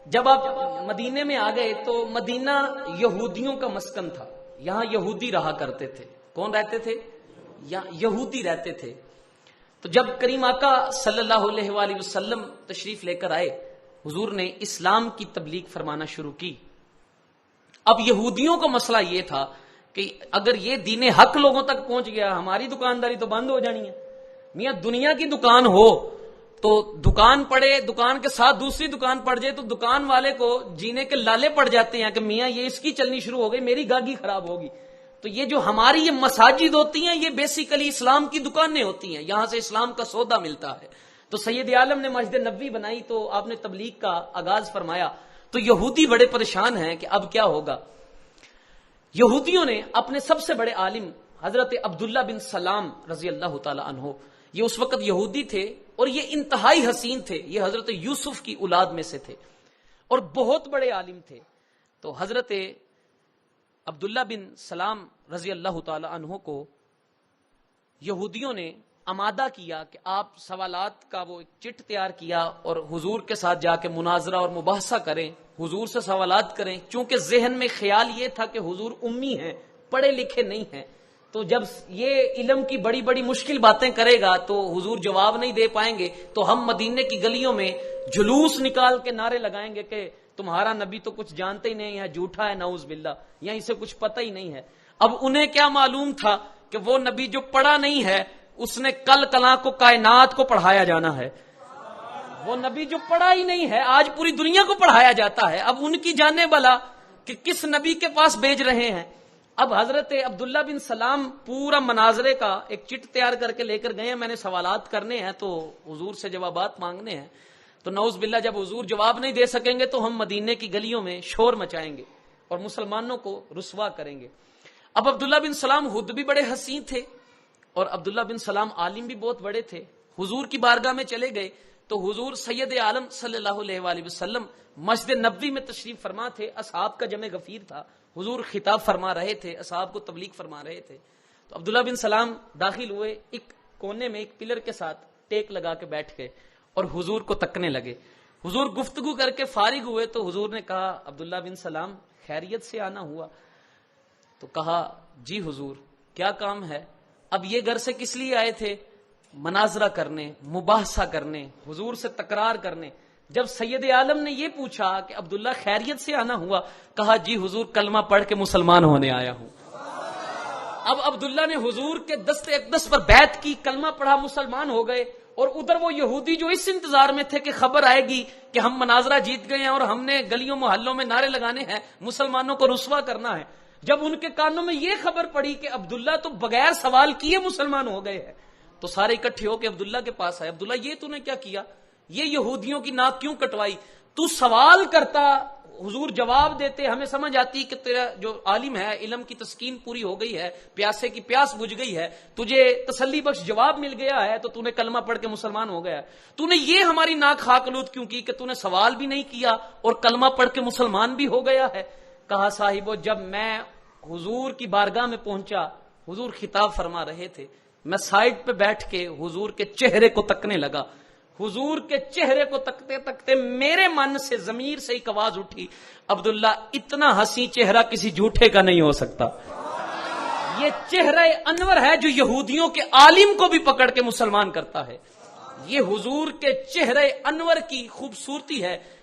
جب آپ مدینے میں آ گئے تو مدینہ یہودیوں کا مسکن تھا، یہاں یہودی رہا کرتے تھے۔ کون رہتے تھے؟ یہودی رہتے تھے۔ تو جب کریم آقا صلی اللہ علیہ وآلہ وسلم تشریف لے کر آئے، حضور نے اسلام کی تبلیغ فرمانا شروع کی۔ اب یہودیوں کا مسئلہ یہ تھا کہ اگر یہ دین حق لوگوں تک پہنچ گیا، ہماری دکانداری تو بند ہو جانی ہے۔ میاں دنیا کی دکان ہو تو دکان پڑے، دکان کے ساتھ دوسری دکان پڑ جائے تو دکان والے کو جینے کے لالے پڑ جاتے ہیں کہ میاں یہ اس کی چلنی شروع ہو گئی، میری گاہکی خراب ہوگی۔ تو یہ جو ہماری یہ مساجد ہوتی ہیں، یہ بیسیکلی اسلام کی دکانیں ہوتی ہیں، یہاں سے اسلام کا سودا ملتا ہے۔ تو سید عالم نے مسجد نبوی بنائی تو آپ نے تبلیغ کا آغاز فرمایا، تو یہودی بڑے پریشان ہیں کہ اب کیا ہوگا۔ یہودیوں نے اپنے سب سے بڑے عالم حضرت عبداللہ بن سلام رضی اللہ تعالی عنہ، یہ اس وقت یہودی تھے اور یہ انتہائی حسین تھے، یہ حضرت یوسف کی اولاد میں سے تھے اور بہت بڑے عالم تھے۔ تو حضرت عبداللہ بن سلام رضی اللہ تعالی عنہ کو یہودیوں نے آمادہ کیا کہ آپ سوالات کا وہ ایک چٹ تیار کیا اور حضور کے ساتھ جا کے مناظرہ اور مباحثہ کریں، حضور سے سوالات کریں، چونکہ ذہن میں خیال یہ تھا کہ حضور امی ہیں، پڑھے لکھے نہیں ہیں، تو جب یہ علم کی بڑی بڑی مشکل باتیں کرے گا تو حضور جواب نہیں دے پائیں گے، تو ہم مدینے کی گلیوں میں جلوس نکال کے نعرے لگائیں گے کہ تمہارا نبی تو کچھ جانتے ہی نہیں ہے، جھوٹا ہے، نعوذ باللہ، یا اسے کچھ پتہ ہی نہیں ہے۔ اب انہیں کیا معلوم تھا کہ وہ نبی جو پڑھا نہیں ہے اس نے کل کلاں کو کائنات کو پڑھایا جانا ہے۔ وہ نبی جو پڑھا ہی نہیں ہے آج پوری دنیا کو پڑھایا جاتا ہے۔ اب ان کی جانے بلا کہ کس نبی کے پاس بھیج رہے ہیں۔ اب حضرت عبداللہ بن سلام پورا مناظرے کا ایک چٹ تیار کر کے لے کر گئے ہیں، میں نے سوالات کرنے ہیں تو حضور سے جوابات مانگنے ہیں، تو نعوذ باللہ جب حضور جواب نہیں دے سکیں گے تو ہم مدینے کی گلیوں میں شور مچائیں گے اور مسلمانوں کو رسوا کریں گے۔ اب عبداللہ بن سلام خود بھی بڑے حسین تھے اور عبداللہ بن سلام عالم بھی بہت بڑے تھے۔ حضور کی بارگاہ میں چلے گئے تو حضور سید عالم صلی اللہ علیہ وآلہ وسلم مسجد نبوی میں تشریف فرما تھے، اصحاب کا جمع غفیر تھا، حضور خطاب فرما رہے تھے، اصحاب کو تبلیغ فرما رہے تھے۔ تو عبداللہ بن سلام داخل ہوئے، ایک کونے میں ایک پلر کے ساتھ ٹیک لگا کے بیٹھ گئے اور حضور کو تکنے لگے۔ حضور گفتگو کر کے فارغ ہوئے تو حضور نے کہا عبداللہ بن سلام خیریت سے آنا ہوا؟ تو کہا جی حضور، کیا کام ہے؟ اب یہ گھر سے کس لیے آئے تھے؟ مناظرہ کرنے، مباحثہ کرنے، حضور سے تکرار کرنے۔ جب سید عالم نے یہ پوچھا کہ عبداللہ خیریت سے آنا ہوا، کہا جی حضور کلمہ پڑھ کے مسلمان ہونے آیا ہوں۔ اب عبداللہ نے حضور کے دست اقدس پر بیعت کی، کلمہ پڑھا، مسلمان ہو گئے، اور ادھر وہ یہودی جو اس انتظار میں تھے کہ خبر آئے گی کہ ہم مناظرہ جیت گئے ہیں اور ہم نے گلیوں محلوں میں نعرے لگانے ہیں، مسلمانوں کو رسوا کرنا ہے، جب ان کے کانوں میں یہ خبر پڑی کہ عبداللہ تو بغیر سوال کیے مسلمان ہو گئے ہیں، تو سارے اکٹھے ہو کے عبداللہ کے پاس آئے۔ عبداللہ یہ تو نے کیا کیا؟ یہ یہودیوں کی ناک کیوں کٹوائی؟ تو سوال کرتا، حضور جواب دیتے، ہمیں سمجھ آتی کہ تیرا جو عالم ہے علم کی تسکین پوری ہو گئی ہے، پیاسے کی پیاس بجھ گئی ہے، تجھے تسلی بخش جواب مل گیا ہے تو نے کلمہ پڑھ کے مسلمان ہو گیا۔ تو نے یہ ہماری ناک خاکلوت کیوں کی کہ تو نے سوال بھی نہیں کیا اور کلمہ پڑھ کے مسلمان بھی ہو گیا ہے؟ کہا صاحبو، جب میں حضور کی بارگاہ میں پہنچا، حضور خطاب فرما رہے تھے، میں سائڈ پہ بیٹھ کے حضور کے چہرے کو تکنے لگا۔ حضور کے چہرے کو تکتے تکتے میرے من سے، ضمیر سے ایک آواز اٹھی، عبداللہ اتنا حسین چہرہ کسی جھوٹے کا نہیں ہو سکتا۔ یہ چہرہ انور ہے جو یہودیوں کے عالم کو بھی پکڑ کے مسلمان کرتا ہے۔ یہ حضور کے چہرے انور کی خوبصورتی ہے